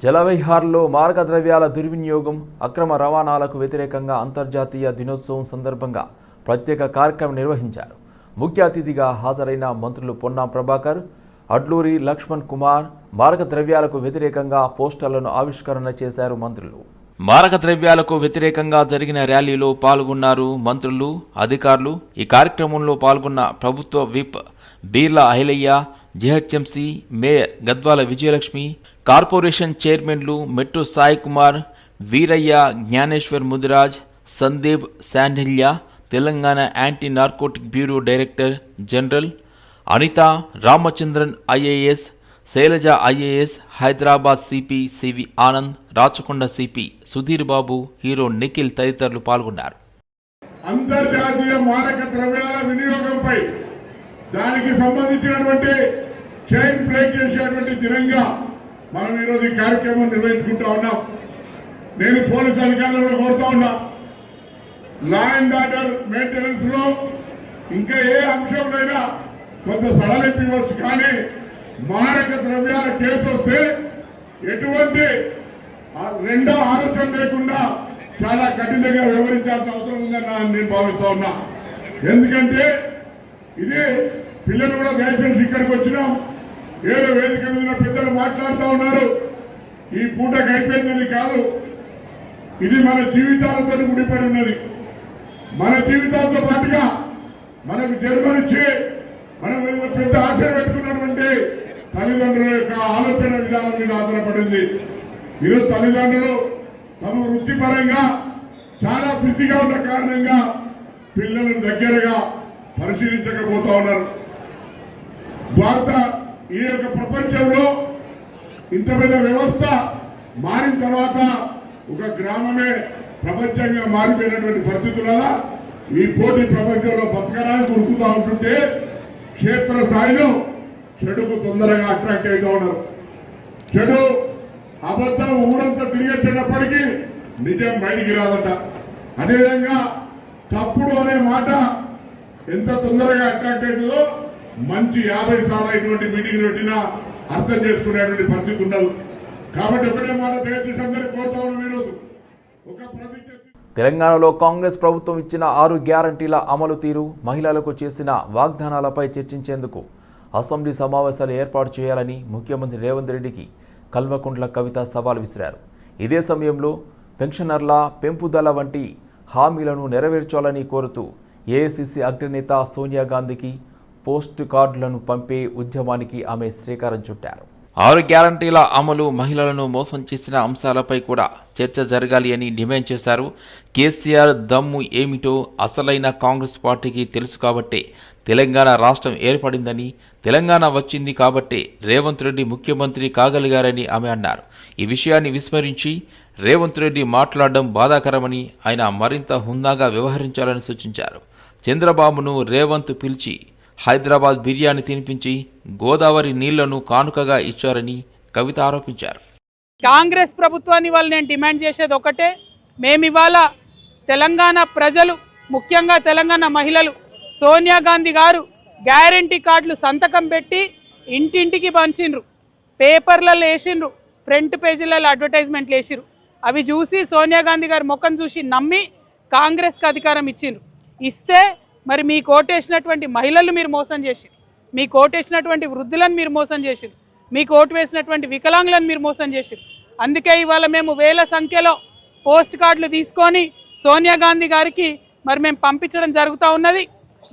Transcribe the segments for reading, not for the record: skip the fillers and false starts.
జలవిహార్లో మార్గద్రవ్యాల దుర్వినియోగం, అక్రమ రవాణాలకు వ్యతిరేకంగా అంతర్జాతీయ దినోత్సవం సందర్భంగా ప్రత్యేక కార్యక్రమం నిర్వహించారు. ముఖ్య అతిథిగా హాజరైన మంత్రులు పొన్నాం ప్రభాకర్, అడ్లూరి లక్ష్మణ్ కుమార్ మార్గద్రవ్యాలకు వ్యతిరేకంగా పోస్టర్లను ఆవిష్కరణ చేశారు. మంత్రులు మార్గద్రవ్యాలకు వ్యతిరేకంగా జరిగిన ర్యాలీలో పాల్గొన్నారు. మంత్రులు, అధికారులు. ఈ కార్యక్రమంలో పాల్గొన్న ప్రభుత్వ whip Beerla Ailaiah, GHMC mayor Gadwal Vijayalakshmi, corporation చైర్మన్లు Mettu Sai Kumar, Veeraiah, Gnaneshwar Mudiraj, Sandeep Sandilya, Telangana anti narcotic bureau director general Anitha, Ramachandran IAS, Shailaja IAS, Hyderabad CP CV Anand, Rachakonda CP Sudheer Babu, hero Nikhil తదితరులు పాల్గొన్నారు. అంతర్జాతీయ మారక ద్రవ్యాల వినియోగంపై దానికి సంబంధించినటువంటి చైన్ బ్రేక్ చేసేటువంటి దినంగా మనం ఈరోజు ఈ కార్యక్రమం నిర్వహించుకుంటా ఉన్నాం. నేను పోలీసు అధికారులను కోరుతా ఉన్నా, లా అండ్ ఆర్డర్ మెయింటెనెన్స్ లో ఇంకా ఏ అంశంలోనైనా కొంత సడలింపు ఇవ్వచ్చు, కానీ మారక ద్రవ్యాల కేసు వస్తే ఎటువంటి రెండో ఆలోచన లేకుండా చాలా కఠినంగా వ్యవహరించాల్సిన అవసరం ఉందని నేను భావిస్తా ఉన్నా. ఎందుకంటే ఇది పిల్లలు కూడా దయచేసి ఇక్కడికి వచ్చినాం, ఏదో వేదిక మీద పెద్దలు మాట్లాడుతూ ఉన్నారు, ఈ పూటకు అయిపోయిందని కాదు. ఇది మన జీవితాలతో ముడిపడి ఉన్నది. మన జీవితాలతో పాటుగా మనకు జన్మనిచ్చి మనం పెద్ద ఆశ పెట్టుకున్నటువంటి తల్లిదండ్రుల యొక్క ఆలోచన విధానం మీద ఆధారపడింది. ఈరోజు తల్లిదండ్రులు తమ వృత్తిపరంగా చాలా బిజీగా ఉన్న కారణంగా పిల్లలను దగ్గరగా పరిశీలించకపోతా ఉన్నారు. భారత ఈ యొక్క ప్రపంచంలో ఇంత పెద్ద వ్యవస్థ మారిన తర్వాత ఒక గ్రామమే ప్రపంచంగా మారిపోయినటువంటి పరిస్థితులలో ఈ పోటీ ప్రపంచంలో బతకడానికి ఉరుకుతూ ఉంటుంటే క్షేత్ర స్థాయిలో చెడుకు తొందరగా అట్రాక్ట్ అవుతూ ఉన్నారు. చెడు అబద్ధం ఊరంతా తిరిగేటప్పటికీ నిజం బయటికి రాదట. అదేవిధంగా తప్పుడు అనే మాట ఎంత తొందరగా అట్రాక్ట్ అవుతుందో మంచి 50 సార్లు ఇటువంటి మీటింగ్ పెట్టినా అర్థం చేసుకునేటువంటి పరిస్థితి ఉండదు. కాబట్టి ఒకటే మాట దయచేసి అందరికీ కోరుతా ఉన్నాం. ఈరోజు ఒక ప్రతిజ్ఞ. తెలంగాణలో కాంగ్రెస్ ప్రభుత్వం ఇచ్చిన 6 గ్యారంటీల అమలు తీరు, మహిళలకు చేసిన వాగ్దానాలపై చర్చించేందుకు అసెంబ్లీ సమావేశాలు ఏర్పాటు చేయాలని ముఖ్యమంత్రి రేవంత్ రెడ్డికి కల్వకుంట్ల కవిత సవాల్ విసిరారు. ఇదే సమయంలో పెన్షనర్ల పెంపుదల వంటి హామీలను నెరవేర్చాలని కోరుతూ ఏఐసిసి అగ్రనేత సోనియా గాంధీకి పోస్ట్ కార్డులను పంపే ఉద్యమానికి ఆమె శ్రీకారం చుట్టారు. 6 గ్యారంటీల అమలు, మహిళలను మోసం చేసిన అంశాలపై కూడా చర్చ జరగాలి అని డిమాండ్ చేశారు. కేసీఆర్ దమ్ము ఏమిటో అసలైన కాంగ్రెస్ పార్టీకి తెలుసు కాబట్టే తెలంగాణ రాష్ట్రం ఏర్పడిందని, తెలంగాణ వచ్చింది కాబట్టే రేవంత్ రెడ్డి ముఖ్యమంత్రి కాగలిగారని ఆమె అన్నారు. ఈ విషయాన్ని విస్మరించి రేవంత్ రెడ్డి మాట్లాడడం బాధాకరమని, ఆయన మరింత హుందాగా వ్యవహరించాలని సూచించారు. చంద్రబాబును రేవంత్ పిలిచి హైదరాబాద్ బిర్యానీ తినిపించి గోదావరి నీళ్లను కానుకగా ఇచ్చారని కవిత ఆరోపించారు. కాంగ్రెస్ ప్రభుత్వాన్ని వాళ్ళు నేను డిమాండ్ చేసేది ఒకటే, మేమివాళ తెలంగాణ ప్రజలు, ముఖ్యంగా తెలంగాణ మహిళలు, సోనియా గాంధీ గారు గ్యారంటీ కార్డులు సంతకం పెట్టి ఇంటింటికి పంచిండ్రు, పేపర్లలో వేసిండ్రు, ఫ్రంట్ పేజీలలో అడ్వర్టైజ్మెంట్లు వేసిరు. అవి చూసి సోనియా గాంధీ గారి ముఖం చూసి నమ్మి కాంగ్రెస్కి అధికారం ఇచ్చిండ్రు. ఇస్తే మరి మీ కోటేసినటువంటి మహిళలు మీరు మోసం చేసిరు, మీ కోటేసినటువంటి వృద్ధులను మీరు మోసం చేసిరు, మీకు ఓటు వేసినటువంటి వికలాంగులను మీరు మోసం చేసిరు. అందుకే ఇవాళ మేము వేల సంఖ్యలో పోస్ట్ కార్డులు తీసుకొని సోనియా గాంధీ గారికి మరి మేము పంపించడం జరుగుతూ ఉన్నది.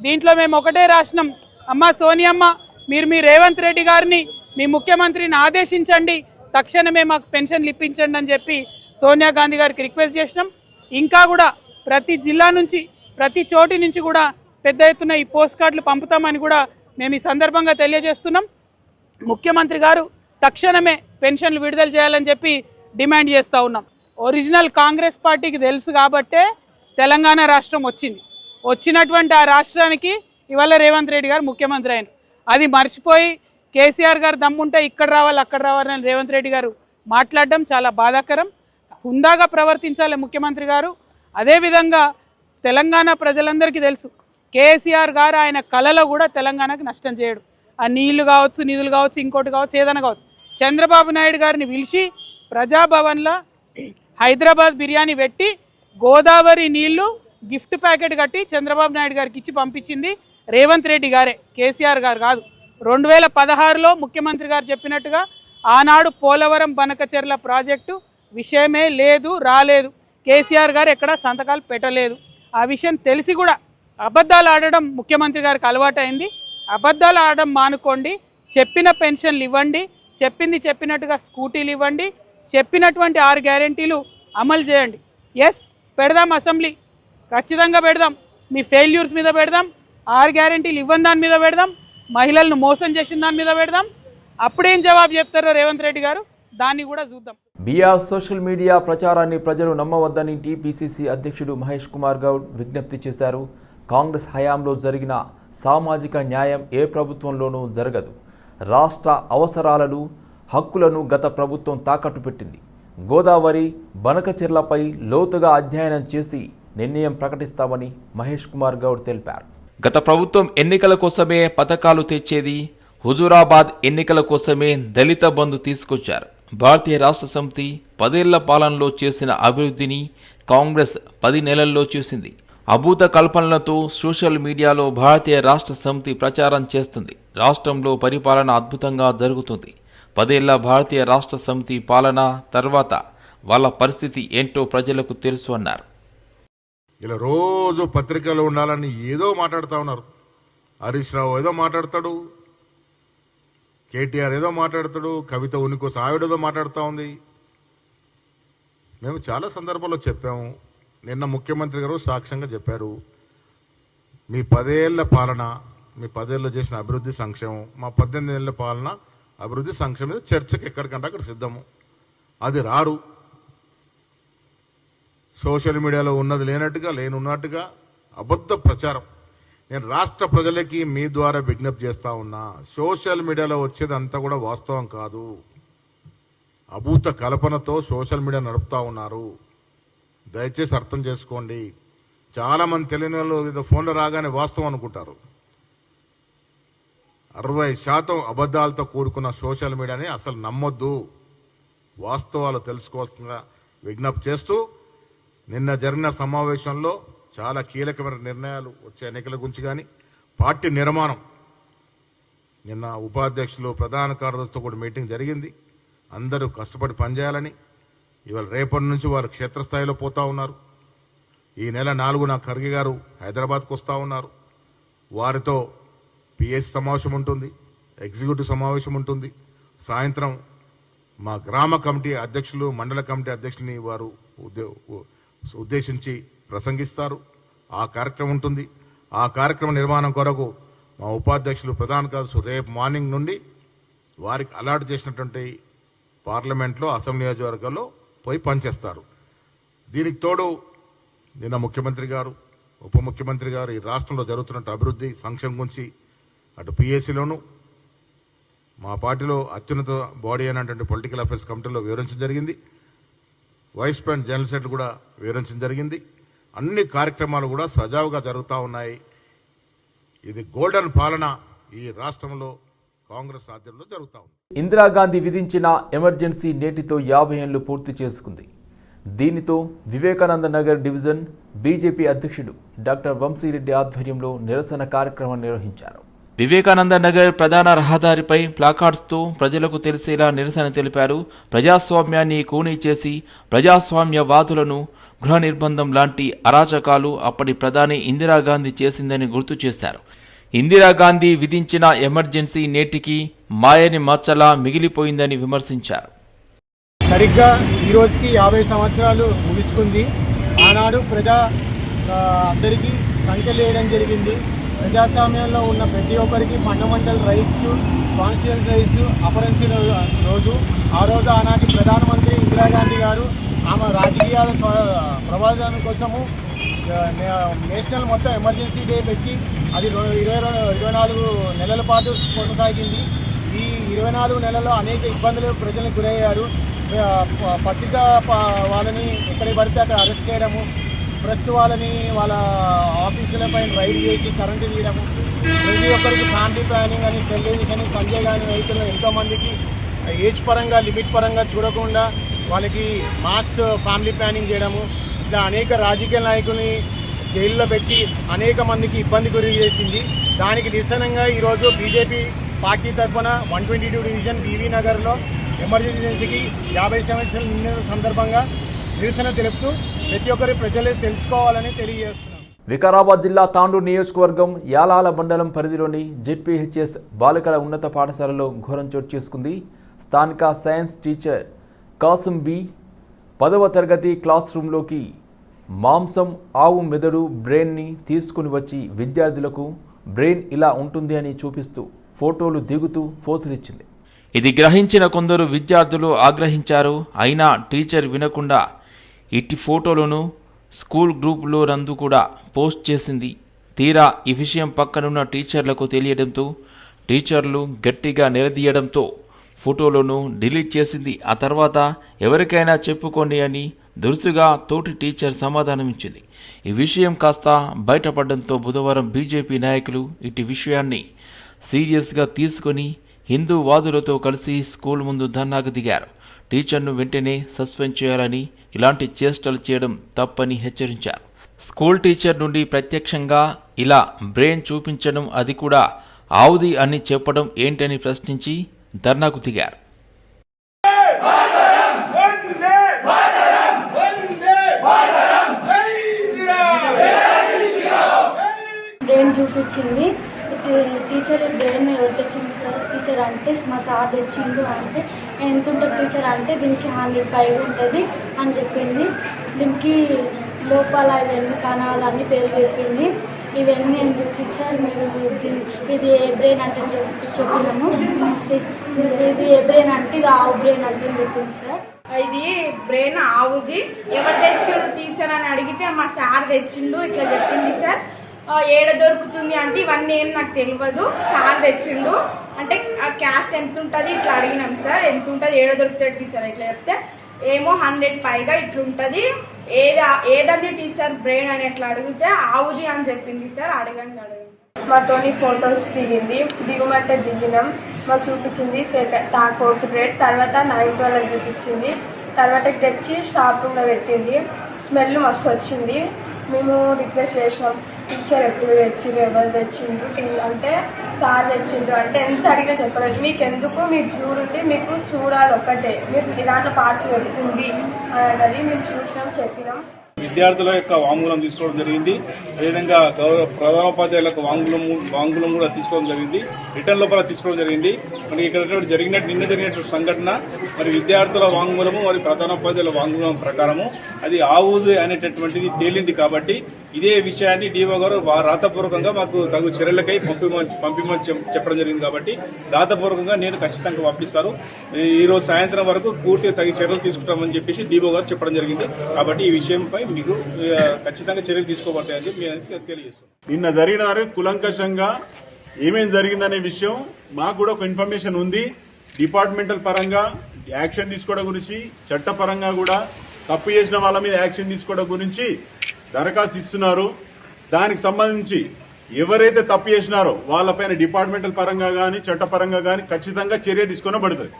దీంట్లో మేము ఒకటే రాసినాం, అమ్మ సోనియమ్మ, మీరు మీ రేవంత్ రెడ్డి గారిని, మీ ముఖ్యమంత్రిని ఆదేశించండి, తక్షణమే మాకు పెన్షన్లు ఇప్పించండి అని చెప్పి సోనియా గాంధీ గారికి రిక్వెస్ట్ చేసినాం. ఇంకా కూడా ప్రతి జిల్లా నుంచి, ప్రతి చోటి నుంచి కూడా పెద్ద ఎత్తున ఈ పోస్ట్ కార్డులు పంపుతామని కూడా మేము ఈ సందర్భంగా తెలియజేస్తున్నాం. ముఖ్యమంత్రి గారు తక్షణమే పెన్షన్లు విడుదల చేయాలని చెప్పి డిమాండ్ చేస్తూ ఉన్నాం. ఒరిజినల్ కాంగ్రెస్ పార్టీకి తెలుసు కాబట్టే తెలంగాణ రాష్ట్రం వచ్చింది. వచ్చినటువంటి ఆ రాష్ట్రానికి ఇవాళ రేవంత్ రెడ్డి గారు ముఖ్యమంత్రి అయినారు. అది మర్చిపోయి కేసీఆర్ గారు దమ్ముంటే ఇక్కడ రావాలి అక్కడ రావాలని రేవంత్ రెడ్డి గారు మాట్లాడడం చాలా బాధాకరం. హుందాగా ప్రవర్తించాలి ముఖ్యమంత్రి గారు. అదేవిధంగా తెలంగాణ ప్రజలందరికీ తెలుసు, కేసీఆర్ గారు ఆయన కళలో కూడా తెలంగాణకు నష్టం చేయడు. ఆ నీళ్లు కావచ్చు, నిధులు కావచ్చు, ఇంకోటి కావచ్చు, ఏదైనా కావచ్చు. చంద్రబాబు నాయుడు గారిని పిలిచి ప్రజాభవన్లో హైదరాబాద్ బిర్యానీ పెట్టి గోదావరి నీళ్లు గిఫ్ట్ ప్యాకెట్ కట్టి చంద్రబాబు నాయుడు గారికి ఇచ్చి పంపించింది రేవంత్ రెడ్డి గారే, కేసీఆర్ గారు కాదు. 2016లో ముఖ్యమంత్రి గారు చెప్పినట్టుగా ఆనాడు పోలవరం బనకచెర్ల ప్రాజెక్టు విషయమే లేదు, రాలేదు. కేసీఆర్ గారు ఎక్కడ సంతకాలు పెట్టలేదు. ఆ విషయం తెలిసి కూడా అబద్ధాలు ఆడడం ముఖ్యమంత్రి గారికి అలవాటైంది. అబద్ధాలు ఆడడం మానుకోండి. చెప్పిన పెన్షన్లు ఇవ్వండి, చెప్పింది చెప్పినట్టుగా స్కూటీలు ఇవ్వండి, చెప్పినటువంటి 6 గ్యారెంటీలు అమలు చేయండి. ఎస్, పెడదాం అసెంబ్లీ, ఖచ్చితంగా పెడదాం. మీ ఫెయిల్యూర్స్ మీద పెడదాం, 6 గ్యారెంటీలు ఇవ్వని దాని మీద పెడదాం, మహిళలను మోసం చేసిన దాని మీద పెడదాం. అప్పుడేం జవాబు చెప్తారో రేవంత్ రెడ్డి గారు, దాన్ని కూడా చూద్దాం. బీఆర్ సోషల్ మీడియా ప్రచారాన్ని ప్రజలు నమ్మవద్దని టీపీసీసీ అధ్యక్షుడు మహేష్ కుమార్ గౌడ్ విజ్ఞప్తి చేశారు. కాంగ్రెస్ హయాంలో జరిగిన సామాజిక న్యాయం ఏ ప్రభుత్వంలోనూ జరగదు. రాష్ట్ర అవసరాలను, హక్కులను గత ప్రభుత్వం తాకట్టు పెట్టింది. గోదావరి బనకచెర్లపై లోతుగా అధ్యయనం చేసి నిర్ణయం ప్రకటిస్తామని మహేష్ కుమార్ గౌడ్ తెలిపారు. గత ప్రభుత్వం ఎన్నికల కోసమే పథకాలు తెచ్చేది. హుజూరాబాద్ ఎన్నికల కోసమే దళిత బంధు తీసుకొచ్చారు. భారతీయ రాష్ట్ర సమితి 10 ఏళ్ల పాలనలో చేసిన అభివృద్ధిని కాంగ్రెస్ 10 నెలల్లో చేసింది. అభూత కల్పనలతో సోషల్ మీడియాలో భారతీయ రాష్ట్ర సమితి ప్రచారం చేస్తుంది. రాష్ట్రంలో పరిపాలన అద్భుతంగా జరుగుతుంది. 10 ఏళ్ల భారతీయ రాష్ట్ర సమితి పాలన తర్వాత వాళ్ళ పరిస్థితి ఏంటో ప్రజలకు తెలుసు అన్నారు. ఇలా రోజు పత్రికలో ఉండాలని ఏదో మాట్లాడుతూ ఉన్నారు. హరీష్ రావు ఏదో మాట్లాడతాడు, కేటీఆర్ ఏదో మాట్లాడతాడు, కవిత ఉనికోసం ఆవిడేదో మాట్లాడుతూ ఉంది. మేము చాలా సందర్భాల్లో చెప్పాము. నిన్న ముఖ్యమంత్రి గారు సాక్ష్యంగా చెప్పారు, మీ 10 ఏళ్ల పాలన, మీ 10 ఏళ్ళు చేసిన అభివృద్ధి సంక్షేమం, మా 18 ఏళ్ల పాలన అభివృద్ధి సంక్షేమం మీద చర్చకి ఎక్కడికంటే అక్కడ సిద్ధము. అది రారు. సోషల్ మీడియాలో ఉన్నది లేనట్టుగా, లేనున్నట్టుగా అబద్ధ ప్రచారం. నేను రాష్ట్ర ప్రజలకి మీ ద్వారా విజ్ఞప్తి చేస్తా ఉన్నా, సోషల్ మీడియాలో వచ్చేది అంతా కూడా వాస్తవం కాదు. అభూత కల్పనతో సోషల్ మీడియా నడుపుతా ఉన్నారు. దయచేసి అర్థం చేసుకోండి. చాలా మంది తెలియని వాళ్ళు ఏదో ఫోన్లో రాగానే వాస్తవం అనుకుంటారు. 60% అబద్ధాలతో కూడుకున్న సోషల్ మీడియాని అసలు నమ్మొద్దు. వాస్తవాలు తెలుసుకోవాల్సిన విజ్ఞప్తి చేస్తూ, నిన్న జరిగిన సమావేశంలో చాలా కీలకమైన నిర్ణయాలు వచ్చే ఎన్నికల గురించి కానీ, పార్టీ నిర్మాణం, నిన్న ఉపాధ్యక్షులు ప్రధాన కార్యదర్శితో కూడా మీటింగ్ జరిగింది. అందరూ కష్టపడి పనిచేయాలని. ఇవాళ రేపటి నుంచి వారు క్షేత్రస్థాయిలో పోతా ఉన్నారు. ఈ నెల 4న ఖర్గే గారు హైదరాబాద్కు వస్తూ ఉన్నారు. వారితో పిఎస్ సమావేశం ఉంటుంది, ఎగ్జిక్యూటివ్ సమావేశం ఉంటుంది. సాయంత్రం మా గ్రామ కమిటీ అధ్యక్షులు, మండల కమిటీ అధ్యక్షుని వారు ఉద్దేశించి ప్రసంగిస్తారు. ఆ కార్యక్రమం ఉంటుంది. ఆ కార్యక్రమ నిర్మాణం కొరకు మా ఉపాధ్యక్షులు ప్రధాన కార్యదర్శులు రేపు మార్నింగ్ నుండి వారికి అలాట్ చేసినటువంటి పార్లమెంట్లో, అసెంబ్లీ నియోజకవర్గాల్లో పోయి పనిచేస్తారు. దీనికి తోడు నిన్న ముఖ్యమంత్రి గారు, ఉప ముఖ్యమంత్రి గారు ఈ రాష్ట్రంలో జరుగుతున్న అభివృద్ధి సంక్షేమం గురించి అటు పిఎస్సిలోను, మా పార్టీలో అత్యున్నత బాడీ అయినటువంటి పొలిటికల్ అఫైర్స్ కమిటీలో వివరించడం జరిగింది. వైస్ ప్రెసిడెంట్ జనరల్ సెక్రటరీ కూడా వివరించడం జరిగింది. అన్ని కార్యక్రమాలు కూడా సజావుగా జరుగుతూ ఉన్నాయి. ఇది గోల్డెన్ పాలన ఈ రాష్ట్రంలో కాంగ్రెస్ ఆధ్వర్యంలో జరుగుతూ ఉంది. ఇందిరాగాంధీ విధించిన ఎమర్జెన్సీ నేటితో 50 ఏళ్లు పూర్తి చేసుకుంది. దీనితో వివేకానంద నగర్ డివిజన్ బీజేపీ అధ్యక్షుడు డాక్టర్ వంశీరెడ్డి ఆధ్వర్యంలో నిరసన కార్యక్రమం నిర్వహించారు. వివేకానంద నగర్ ప్రధాన రహదారిపై ప్లాకార్డ్స్తో ప్రజలకు తెలిసేలా నిరసన తెలిపారు. ప్రజాస్వామ్యాన్ని కూనీ చేసి ప్రజాస్వామ్యవాదులను గృహ నిర్బంధం లాంటి అరాచకాలు అప్పటి ప్రధాని ఇందిరాగాంధీ చేసిందని గుర్తు చేశారు. ఇందిరాగాంధీ విధించిన ఎమర్జెన్సీ నేటికి మాయని మచ్చలా మిగిలిపోయిందని విమర్శించారు. సరిగ్గా ఈ రోజుకి 50 సంవత్సరాలు ముగుసుకుంది. ఆనాడు అందరికీ సంఖ్యలు వేయడం జరిగింది. ప్రజాస్వామ్యంలో ఉన్న ప్రతి ఒక్కరికి ఫండమెంటల్ రైట్స్, కాన్స్టిట్యూషనల్ రైట్స్ అపహరించిన రోజు. ఆ రోజు ఆనాటి ప్రధానమంత్రి ఇందిరాగాంధీ గారు ఆమె రాజకీయాల ప్రయోజనం కోసము నేషనల్ మొత్తం ఎమర్జెన్సీ డే పెట్టి అది 24 నెలల పాటు కొనసాగింది. ఈ 24 నెలల్లో అనేక ఇబ్బందులు ప్రజలకు గురయ్యారు. పత్రికా వాళ్ళని ఎక్కడికి పడితే అక్కడ అరెస్ట్ చేయడము, ప్రెస్ వాళ్ళని వాళ్ళ ఆఫీసులపై రైడ్ చేసి కరెంటు తీయడము, ప్రతి ఒక్కరికి ఫ్యామిలీ ప్లానింగ్ అని, స్టెరిలైజేషన్ అని, సంజయ్ గాంధీ రైతుల్లో ఎంతోమందికి ఏజ్ పరంగా, లిమిట్ పరంగా చూడకుండా వాళ్ళకి మాస్ ఫ్యామిలీ ప్లానింగ్ చేయడము, ఇట్లా అనేక రాజకీయ నాయకుల్ని జైల్లో పెట్టి అనేక మందికి ఇబ్బంది గురి చేసింది. దానికి నిరసనంగా ఈరోజు బీజేపీ పార్టీ తరఫున 122 డివిజన్ బీవీ నగర్లో ఎమర్జెన్సీకి 50 సంవత్సరాల నిండిన సందర్భంగా నిరసన తెలుపుతూ ప్రతి ఒక్కరి ప్రజలు తెలుసుకోవాలని తెలియజేస్తున్నాం. వికారాబాద్ జిల్లా తాండూరు నియోజకవర్గం యాలాల మండలం పరిధిలోని జెడ్పీహెచ్ఎస్ బాలికల ఉన్నత పాఠశాలలో ఘోరం చోటు చేసుకుంది. స్థానిక సైన్స్ టీచర్ కాసిం బి 10వ తరగతి క్లాస్ రూమ్లోకి మాంసం, ఆవు మెదడు, బ్రెయిన్ని తీసుకుని వచ్చి విద్యార్థులకు బ్రెయిన్ ఇలా ఉంటుంది అని చూపిస్తూ ఫోటోలు దిగుతూ పోజులిచ్చింది. ఇది గ్రహించిన కొందరు విద్యార్థులు ఆగ్రహించారు. అయినా టీచర్ వినకుండా ఇట్టి ఫోటోలను స్కూల్ గ్రూపులో నందు కూడా పోస్ట్ చేసింది. తీరా ఈ విషయం పక్కనున్న టీచర్లకు తెలియడంతో టీచర్లు గట్టిగా నిలదీయడంతో ఫోటోలను డిలీట్ చేసింది. ఆ తర్వాత ఎవరికైనా చెప్పుకోండి అని దురుసుగా తోటి టీచర్ సమాధానమిచ్చింది. ఈ విషయం కాస్త బయటపడడంతో బుధవారం బీజేపీ నాయకులు ఇటు విషయాన్ని సీరియస్గా తీసుకొని హిందూవాదులతో కలిసి స్కూల్ ముందు ధర్నాకు దిగారు. టీచర్ను వెంటనే సస్పెండ్ చేయాలని, ఇలాంటి చేష్టలు చేయడం తప్పని హెచ్చరించారు. స్కూల్ టీచర్ నుండి ప్రత్యక్షంగా ఇలా బ్రెయిన్ చూపించడం, అది కూడా ఆవుది అని చెప్పడం ఏంటని ప్రశ్నించి ధర్నాకు దిగారు. బ్రెయిన్ చూపించింది. టీచర్ బ్రెయిన్ ఎవరు తెచ్చింది సార్? టీచర్ అంటే మా సార్ తెచ్చిండు అంటే ఎంత ఉంటుంది టీచర్ అంటే దీనికి 100 పైగా ఉంటుంది అని చెప్పింది. దీనికి లోపల ఇవన్నీ కణాలు అన్ని పేరు చెప్పింది. ఇవన్నీ ఎందుకు టీచర్ మీరు ఇది ఏ బ్రెయిన్ అంటే చెప్పినాము. ఇది ఏ బ్రెయిన్ అంటే ఇది ఆవు బ్రెయిన్ అంటే చెప్పింది సార్. ఇది బ్రెయిన్ ఆవుది, ఎవరు తెచ్చిండు టీచర్ అని అడిగితే మా సార్ తెచ్చిండు ఇట్లా చెప్పింది సార్. ఏడ దొరుకుతుంది అంటే ఇవన్నీ ఏం నాకు తెలియదు, సార్ తెచ్చిండు అంటే ఆ క్యాస్ట్ ఎంత ఉంటుంది ఇట్లా అడిగినాం సార్. ఎంత ఉంటుంది, ఏడ దొరుకుతుంది టీచర్ ఇట్లా చెప్తే ఏమో 100 పైగా ఇట్లుంటుంది, ఏదండి టీచర్ బ్రెయిన్ అని ఎట్లా అడిగితే ఆవుది అని చెప్పింది సార్. అడగండి. మాతోని ఫొటోస్ దిగింది, దిగుమంటే దిగినాం. మాకు చూపించింది 4th గ్రేడ్, తర్వాత 9th వాళ్ళకి చూపించింది. తర్వాత తెచ్చి స్టాఫ్ రూమ్లో పెట్టింది. స్మెల్ మస్తు వచ్చింది. మేము రిక్వెస్ట్ చేసినాం, టీచర్ ఎప్పుడు తెచ్చిండు, ఎవరు తెచ్చిండు అంటే సార్ తెచ్చిండు అంటే ఎంత అడిగినా చెప్పలేదు. మీకు ఎందుకు, మీరు చూడండి, మీకు చూడాలి ఒక్కటే, మీరు దాంట్లో పార్ట్స్ పెట్టుకుంది అనేది మేము చూసినాం, చెప్పినాం. విద్యార్థుల యొక్క వాంగ్మూలం తీసుకోవడం జరిగింది. అదేవిధంగా ప్రధానోపాధ్యాయులకు వాంగ్మూలం కూడా తీసుకోవడం జరిగింది. రిటర్న్ లోపల తీసుకోవడం జరిగింది. మరి ఇక్కడ నిన్న జరిగినటువంటి సంఘటన, మరి విద్యార్థుల వాంగ్మూలము మరి ప్రధానోపాధ్యాయుల వాంగ్మూలం ప్రకారము అది ఆవుది అనేటటువంటిది తేలింది. కాబట్టి ఇదే విషయాన్ని డిఓ గారు రాతపూర్వకంగా మాకు తగు చర్యలకై పంపిమని చెప్పడం జరిగింది. కాబట్టి రాతపూర్వకంగా నేను ఖచ్చితంగా పంపిస్తాను. ఈ రోజు సాయంత్రం వరకు పూర్తిగా తగిన చర్యలు తీసుకుంటామని చెప్పేసి డిఓ గారు చెప్పడం జరిగింది. కాబట్టి ఈ విషయంపై మీకు ఖచ్చితంగా చర్యలు తీసుకోబడతాయని చెప్పి నేను తెలియజేస్తాను. నిన్న జరిగిన కులంకషంగా ఏమేమి జరిగిందనే విషయం మాకు కూడా ఒక ఇన్ఫర్మేషన్ ఉంది. డిపార్ట్మెంటల్ పరంగా యాక్షన్ తీసుకోవడం గురించి, చట్టపరంగా కూడా తప్పు చేసిన వాళ్ళ మీద యాక్షన్ తీసుకోవడం గురించి దరఖాస్తు ఇస్తున్నారు. దానికి సంబంధించి ఎవరైతే తప్పు చేసినారో వాళ్ళపైన డిపార్ట్మెంటల్ పరంగా కానీ చట్టపరంగా కానీ ఖచ్చితంగా చర్య తీసుకొనబడుతుంది.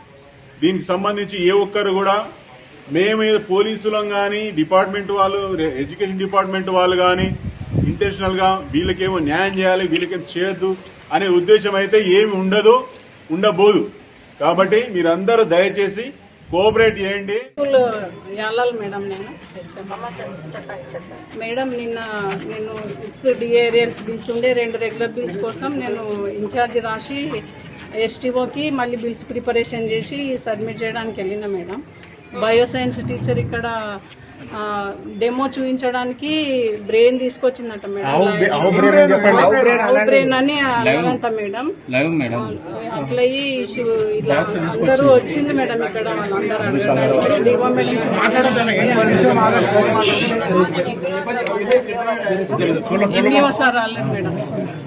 దీనికి సంబంధించి ఏ ఒక్కరు కూడా మేము పోలీసులం కానీ డిపార్ట్మెంట్ వాళ్ళు, ఎడ్యుకేషన్ డిపార్ట్మెంట్ వాళ్ళు కానీ ఇంటెన్షనల్ గా వీళ్ళకేమో న్యాయం చేయాలి, వీళ్ళకేమో చేయొద్దు అనే ఉద్దేశం అయితే ఏమి ఉండబోదు. కాబట్టి మీరందరూ దయచేసి కోఆపరేట్ చేయండి. మేడం నేను 6 డిఏరియల్స్ బిల్స్ ఉండే, 2 రెగ్యులర్ బిల్స్ కోసం నేను ఇన్ఛార్జ్ రాసి ఎస్టీఓకి మళ్ళీ బిల్స్ ప్రిపరేషన్ చేసి సబ్మిట్ చేయడానికి వెళ్ళిన మేడం. బయోసైన్స్ టీచర్ ఇక్కడ డెమో చూపించడానికి బ్రెయిన్ తీసుకొచ్చిందట మేడం. బ్రెయిన్ అని అలాగంట మేడం. అట్లా ఇలా అందరూ వచ్చింది మేడం. ఇక్కడ వాళ్ళందరూ సార్ రాలేదు మేడం.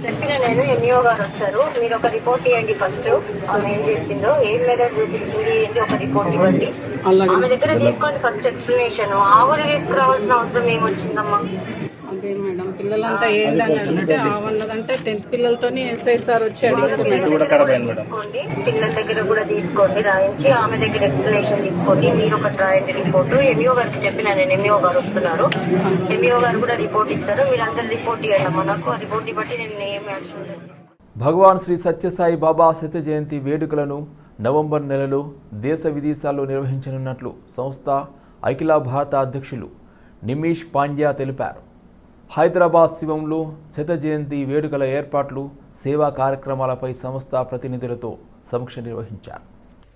చెప్పిన నేను ఎంఈఓ గారు వస్తారు, మీరు ఒక రిపోర్ట్ ఇవ్వండి. ఫస్ట్ ఆమె ఏం చేసిందో, ఏం మెథడ్ చూపించింది ఏంటి ఒక రిపోర్ట్ ఇవ్వండి. ఆమె దగ్గర తీసుకోండి ఫస్ట్ ఎక్స్ప్లెనేషన్. ఆవులు తీసుకురావాల్సిన అవసరం ఏమొచ్చిందమ్మా? అదే మేడం పిల్లలంతా ఏంటని అడిగితే అవన్నదంటే 10th పిల్లలతోని ఎస్ఐసార్ వచ్చి అడిగింది మేడం. తీసుకోండి, పిల్లల దగ్గర కూడా తీసుకోండి, రాయించి ఆమె దగ్గర ఎక్స్ప్లెనేషన్ తీసుకోండి. మీరు ఒక రాయండి రిపోర్టు. ఎంఈఓ గారికి చెప్పిన నేను ఎంఈఓ గారు వస్తున్నారు, ఎంఈఓ గారు కూడా రిపోర్ట్ ఇస్తారు. మీరు అందరు రిపోర్ట్ ఇవ్వండి మనకు. ఆ రిపోర్ట్ బట్టి నేను ఏం యాక్షన్ లేదు. భగవాన్ శ్రీ సత్యసాయి బాబా శత జయంతి వేడుకలను నవంబర్ నెలలో దేశ విదేశాల్లో నిర్వహించనున్నట్లు సంస్థ అఖిల భారత అధ్యక్షులు నిమిష్ పాండ్యా తెలిపారు. హైదరాబాద్ శివంలో శత జయంతి వేడుకల ఏర్పాట్లు, సేవా కార్యక్రమాలపై సంస్థ ప్రతినిధులతో సమీక్ష నిర్వహించారు.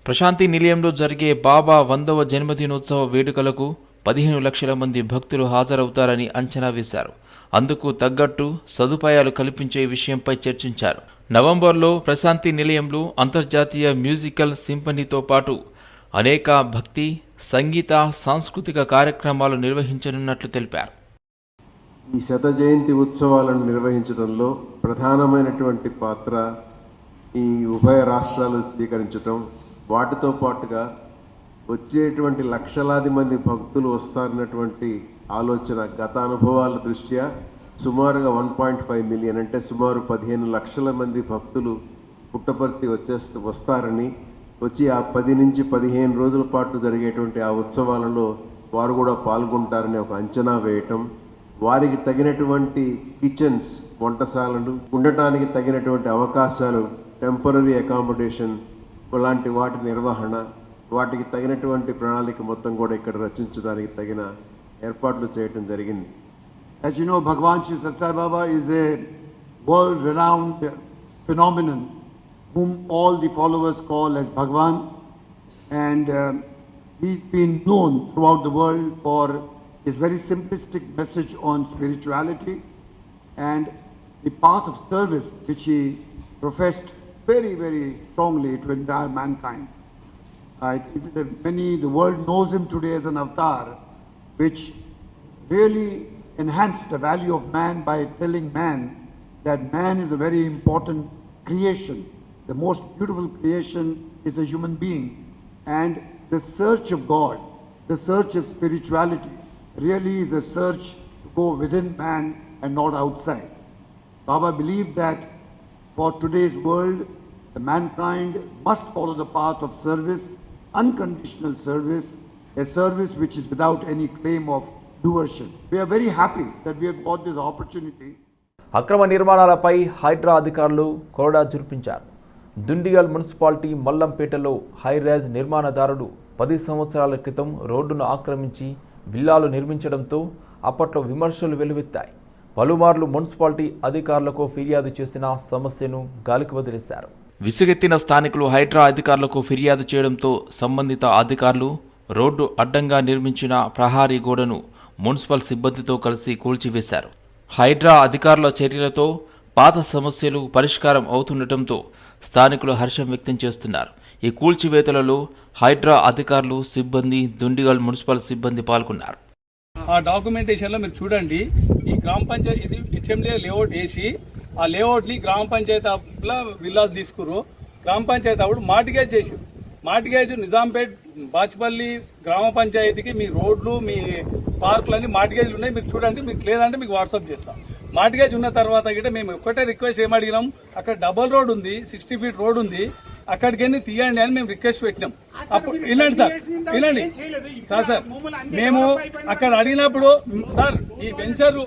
ప్రశాంతి నిలయంలో జరిగే బాబా 100వ జన్మదినోత్సవ వేడుకలకు 15 లక్షల మంది భక్తులు హాజరవుతారని అంచనా వేశారు. అందుకు తగ్గట్టు సదుపాయాలు కల్పించే విషయంపై చర్చించారు. నవంబర్లో ప్రశాంతి నిలయంలో అంతర్జాతీయ మ్యూజికల్ సింఫనీతో పాటు అనేక భక్తి, సంగీత, సాంస్కృతిక కార్యక్రమాలు నిర్వహించనున్నట్లు తెలిపారు. ఈ శత జయంతి ఉత్సవాలను నిర్వహించడంలో ప్రధానమైనటువంటి పాత్ర ఈ ఉభయ రాష్ట్రాలు స్వీకరించటం, వాటితో పాటుగా వచ్చేటువంటి లక్షలాది మంది భక్తులు వస్తారన్నటువంటి ఆలోచన గత అనుభవాల దృష్ట్యా సుమారుగా 1.5 మిలియన్ అంటే సుమారు 15 లక్షల మంది భక్తులు పుట్టపర్తి వస్తారని, వచ్చి ఆ 10 నుంచి 15 రోజుల పాటు జరిగేటువంటి ఆ ఉత్సవాలలో వారు కూడా పాల్గొంటారని ఒక అంచనా వేయటం, వారికి తగినటువంటి కిచెన్స్, వంటశాలలు, ఉండటానికి తగినటువంటి అవకాశాలు, టెంపరరీ అకామిడేషన్ లాంటి వాటి నిర్వహణ, వాటికి తగినటువంటి ప్రణాళిక మొత్తం కూడా ఇక్కడ రచించడానికి తగిన ఏర్పాట్లు చేయటం జరిగింది. As you know, Bhagwan Sri Sathya Sai Baba is a world-renowned phenomenon whom all the followers call as Bhagwan, and he's been known throughout the world for his very simplistic message on spirituality and the path of service which he professed very, very strongly to entire mankind. The world knows him today as an avatar which really enhanced the value of man by telling man that man is a very important creation. The most beautiful creation is a human being, and the search of God, the search of spirituality really is a search to go within man and not outside. Baba believed that for today's world, the mankind must follow the path of service, unconditional service, a service which is without any claim of doership. We are very happy that we have got this opportunity. అక్రమ నిర్మాణాలపై హైడ్రా అధికారులు కొరడా జురిపించారు. Dundigal municipality మల్లంపేటలో high-rise నిర్మాణదారుడు 10 సంవత్సరాల క్రితం రోడ్డును ఆక్రమించి విల్లాలు నిర్మించడంతో అప్పట్లో విమర్శలు వెల్లువెత్తాయి. పలుమార్లు మున్సిపాలిటీ అధికారులకు ఫిర్యాదు చేసిన సమస్యను గాలికి వదిలేశారు. విసుగెత్తిన స్థానికులు హైడ్రా అధికారులకు ఫిర్యాదు చేయడంతో సంబంధిత అధికారులు రోడ్డు అడ్డంగా నిర్మించిన ప్రహారీ గోడను మున్సిపల్ సిబ్బందితో కలిసి కూల్చివేశారు. హైడ్రా అధికారుల చర్యలతో పాత సమస్యలు పరిష్కారం అవుతుండటంతో స్థానికులు హర్షం వ్యక్తం చేస్తున్నారు. ఈ కూల్చివేతలలో హైడ్రా అధికారులు, సిబ్బంది, దుండిగల్ మున్సిపల్ సిబ్బంది పాల్గొన్నారు. ఆ డాక్యుమెంటేషన్లో మీరు చూడండి, ఈ గ్రామ పంచాయతీ ఇది హెచ్ఎండిఏ లేఅవుట్ వేసి ఆ లేఅవుట్ని గ్రామ పంచాయతీలో విల్లాస్ తీసుకురు. గ్రామ పంచాయతీ అప్పుడు మార్టిగేజ్ చేసారు. మార్టిగేజ్ నిజాంపేట్, బాచ్పల్లి గ్రామ పంచాయతీకి మీ రోడ్లు, మీ పార్కులన్నీ మార్టిగేజ్లు ఉన్నాయి. మీరు చూడండి, మీకు లేదంటే మీకు వాట్సాప్ చేస్తాం. మార్టిగేజ్ ఉన్న తర్వాత కూడా మేము ఒక్కటే రిక్వెస్ట్ ఏమడిగినాం, అక్కడ డబల్ రోడ్ ఉంది, 60 ఫీట్ రోడ్ ఉంది, అక్కడికి వెళ్ళి తీయండి అని మేము రిక్వెస్ట్ పెట్టినాం. అప్పుడు వినండి సార్, వినండి సార్, మేము అక్కడ అడిగినప్పుడు సార్ ఈ వెంచర్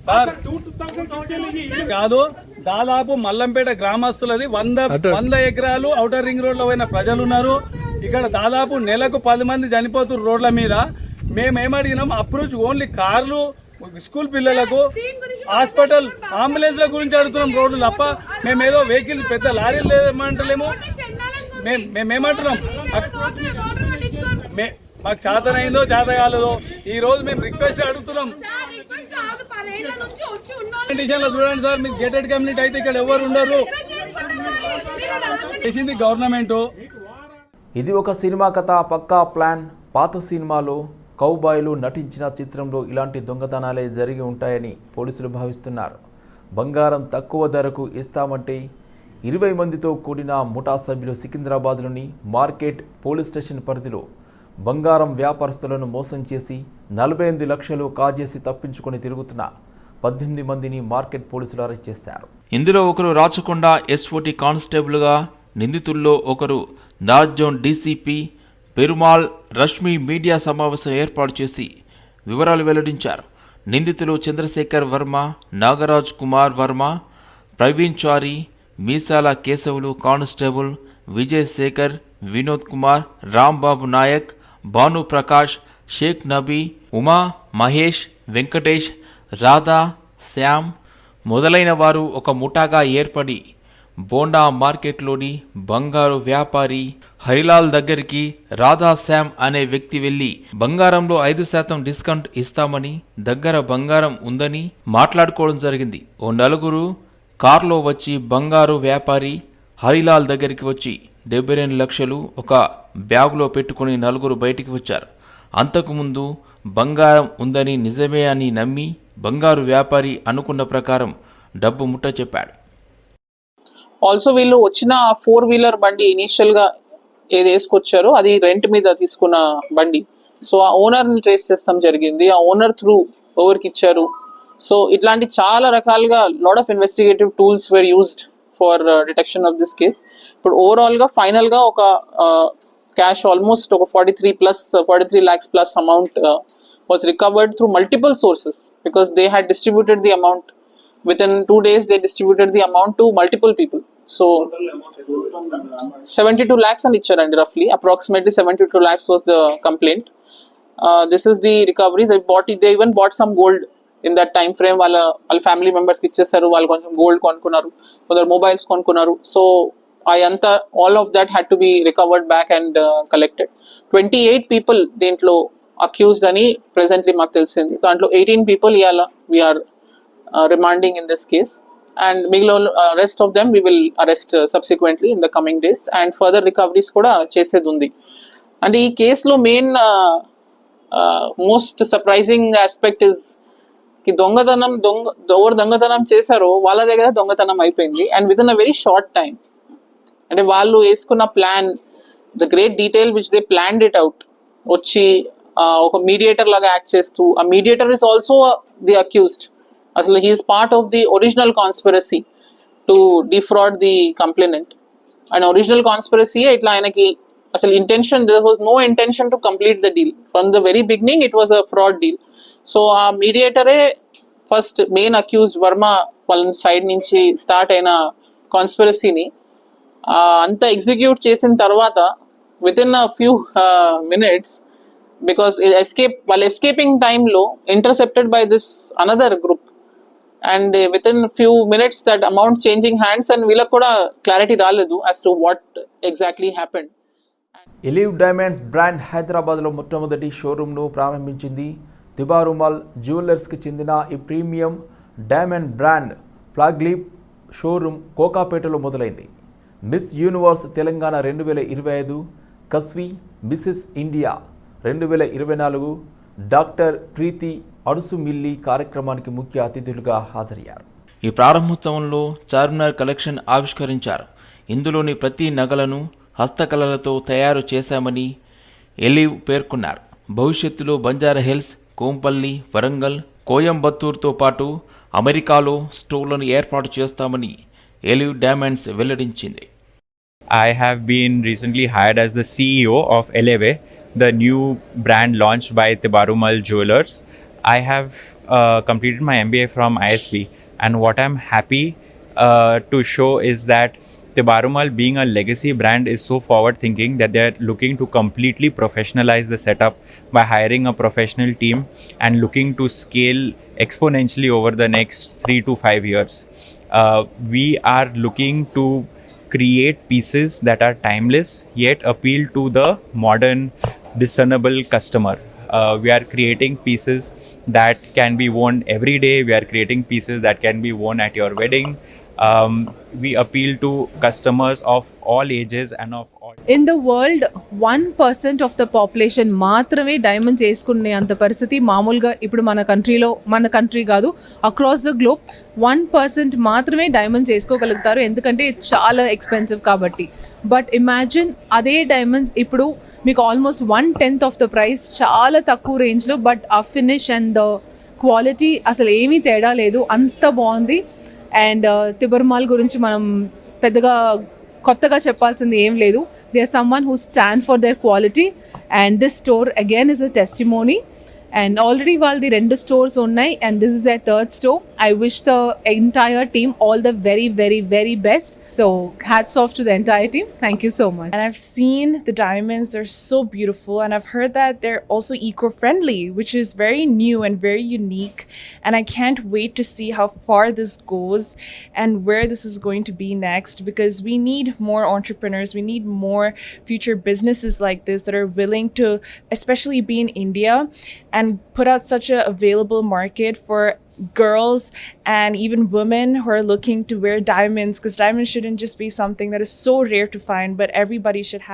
సార్ కాదు, దాదాపు మల్లంపేట గ్రామస్తులది 100 ఎకరాలు ఔటర్ రింగ్ రోడ్ లో పోయిన ప్రజలు ఉన్నారు. ఇక్కడ దాదాపు నెలకు 10 మంది చనిపోతున్నారు రోడ్ల మీద. మేమేమడిగినాం, అప్రోచ్ ఓన్లీ కార్లు, స్కూల్ పిల్లలకు, హాస్పిటల్, అంబులెన్స్ల గురించి అడుగుతున్నాం రోడ్లు తప్ప మేమేదో వెహికల్ పెద్ద లారీలు లేమంటలేము. మేమేమంటున్నాం, మాకు చేతనైందో చేత కాలేదో ఈ రోజు మేము రిక్వెస్ట్ అడుగుతున్నాం. కండిషన్ లో చూడండి సార్, మీరు గేటెడ్ కమ్యూనిటీ అయితే ఇక్కడ ఎవరు ఉండరు, చేసింది గవర్నమెంట్. ఇది ఒక సినిమా కథ, పక్కా ప్లాన్. పాత సినిమాలో కౌబాయ్లు నటించిన చిత్రంలో ఇలాంటి దొంగతనాలే జరిగి ఉంటాయని పోలీసులు భావిస్తున్నారు. బంగారం తక్కువ ధరకు ఇస్తామంటే 20 మందితో కూడిన ముఠా సభ్యులు సికింద్రాబాద్లోని మార్కెట్ పోలీస్ స్టేషన్ పరిధిలో బంగారం వ్యాపారస్తులను మోసం చేసి 48 లక్షలు కాజేసి తప్పించుకొని తిరుగుతున్న 18 మందిని మార్కెట్ పోలీసులు అరెస్ట్ చేశారు. ఇందులో ఒకరు రాచకొండ ఎస్ఓటి కానిస్టేబుల్గా, నిందితుల్లో ఒకరు north zone DCP Perumal. Rashmi media సమావేశం ఏర్పాటు చేసి వివరాలు వెల్లడించారు. నిందితులు చంద్రశేఖర్ వర్మ, నాగరాజ్ కుమార్ వర్మ, ప్రవీణ్ చారి, మీసాల కేశవులు కానిస్టేబుల్, విజయ్ శేఖర్, వినోద్ కుమార్, రాంబాబు నాయక్, భాను ప్రకాష్, షేక్ నబీ, ఉమా, మహేష్, వెంకటేష్, రాధా, శ్యామ్ మొదలైన వారు ఒక ముఠాగా ఏర్పడి బోండా మార్కెట్లోని బంగారు వ్యాపారి హరిలాల్ దగ్గరికి రాధా శ్యామ్ అనే వ్యక్తి వెళ్లి బంగారంలో 5% డిస్కౌంట్ ఇస్తామని, దగ్గర బంగారం ఉందని మాట్లాడుకోవడం జరిగింది. ఓ నలుగురు కారులో వచ్చి బంగారు వ్యాపారి హరిలాల్ దగ్గరికి వచ్చి 72 లక్షలు ఒక బ్యాగులో పెట్టుకుని నలుగురు బయటికి వచ్చారు. అంతకుముందు బంగారం ఉందని నిజమే అని నమ్మి బంగారు వ్యాపారి అనుకున్న ప్రకారం డబ్బు ముట్ట చెప్పాడు. ఆల్సో వీళ్ళు వచ్చిన 4-వీలర్ బండి ఇనీషియల్గా ఏది వేసుకొచ్చారో అది రెంట్ మీద తీసుకున్న బండి. సో ఆ ఓనర్ని ట్రేస్ చేస్తాం జరిగింది. ఆ ఓనర్ త్రూ ఎవరికి ఇచ్చారు. సో ఇట్లాంటి చాలా రకాలుగా lot of investigative tools were used for detection of this case. ఇప్పుడు ఓవరాల్గా ఫైనల్గా ఒక క్యాష్ ఆల్మోస్ట్ ఒక 43 lakhs plus amount was recovered through multiple sources because they had distributed the amount. Within 2 days, they distributed the amount to multiple people. So 72 lakhs and ichcharandi roughly. Approximately 72 lakhs was the complaint. This is the recovery. They even bought some gold in that time frame. వాళ్ళ family members కి ఇచ్చేసారు. వాళ్ళు కొంచెం gold కొనుక్కున్నారు, కొందరు mobiles కొనుక్కున్నారు. So అదంతా all of that had to be recovered back and collected. 28 people దీంట్లో అక్యూజ్డ్ అని ప్రెసెంట్లీ మాకు తెలిసింది. దాంట్లో 18 people ఇవాళ we are remanding in this case and మిగిలిన rest of them we will arrest subsequently in the coming days and further recoveries కూడా చేసేది ఉంది. అంటే ఈ కేసులో main most surprising aspect is కి ఎవరు దొంగతనం చేశారో వాళ్ళ దగ్గర దొంగతనం అయిపోయింది and within a very short time. అంటే వాళ్ళు వేసుకున్న plan, the great detail which they planned it out, వచ్చి ఒక మీడియేటర్ లాగా యాక్ట్ చేస్తూ, ఆ mediator is also the accused. అసలు he's part of the original conspiracy to defraud the complainant. And original conspiracy ఇట్లా ఆయనకి అసలు intention, there was no intention to complete the deal from the very beginning. It was a fraud deal. So ఆ మీడియేటరే first main accused Varma వాళ్ళ side నుంచి start అయిన కాన్స్పిరసీని అంతా execute చేసిన తర్వాత within a few minutes, because వాళ్ళ escaping టైంలో intercepted by this another group and within few minutes that amount changing hands and వీళ్ళకి కూడా క్లారిటీ రాలేదు as to what exactly happened. Elive diamonds brand హైదరాబాద్లో మొట్టమొదటి షోరూమ్ను ప్రారంభించింది. తిబారుమల్ జ్యువెలర్స్కి చెందిన ఈ premium diamond brand flagship showroom కోకాపేటలో మొదలైంది. Miss Universe Telangana 2025, Kasvi Mrs India 2024 doctor Preethi Adusumilli కార్యక్రమానికి ముఖ్య అతిథులుగా హాజరయ్యారు. ఈ ప్రారంభోత్సవంలో చార్మినార్ కలెక్షన్ ఆవిష్కరించారు. ఇందులోని ప్రతి నగలను హస్తకళలతో తయారు చేశామని ఎలివ్ పేర్కొన్నారు. భవిష్యత్తులో బంజారా హిల్స్, కోంపల్లి, వరంగల్, కోయంబత్తూర్తో పాటు అమెరికాలో స్టోర్లను ఏర్పాటు చేస్తామని ఎలివ్ డైమండ్స్ వెల్లడించింది. I have been recently hired as the CEO of Eleve, the new brand launched by Tibarumal Jewelers. I have completed my MBA from ISB, and what I'm happy to show is that Tibarumal, being a legacy brand, is so forward thinking that they're looking to completely professionalize the setup by hiring a professional team and looking to scale exponentially over the next 3 to 5 years. We are looking to create pieces that are timeless yet appeal to the modern discernible customer. We are creating pieces that can be worn every day. We are creating pieces that can be worn at your wedding. We appeal to customers of all ages and of In the world 1% of the population మాత్రమే diamonds వేసుకునే అంత పరిస్థితి మామూలుగా ఇప్పుడు మన country కాదు across the globe 1% మాత్రమే diamonds వేసుకోగలుగుతారు, ఎందుకంటే చాలా ఎక్స్పెన్సివ్ కాబట్టి. బట్ ఇమాజిన్ అదే డైమండ్స్ ఇప్పుడు మీకు ఆల్మోస్ట్ 1/10 ఆఫ్ ద ప్రైస్, చాలా తక్కువ రేంజ్లో, బట్ ఆ ఫినిష్ అండ్ ద క్వాలిటీ అసలు ఏమీ తేడా లేదు, అంత బాగుంది. అండ్ తిబర్మాల్ గురించి మనం పెద్దగా కొత్తగా చెప్పాల్సింది ఏం లేదు. They are someone who stand for their quality and this store again is a testimony. And already వాళ్ళది 2 స్టోర్స్ ఉన్నాయి and this is their 3rd store. I wish the entire team all the very, very, very best. So hats off to the entire team. Thank you so much. And I've seen the diamonds, they're so beautiful, and I've heard that they're also eco-friendly, which is very new and very unique, and I can't wait to see how far this goes and where this is going to be next, because we need more entrepreneurs, we need more future businesses like this that are willing to especially be in India and put out such a available market for girls and even women who are looking to wear diamonds, because diamonds shouldn't just be something that is so rare to find, but everybody should have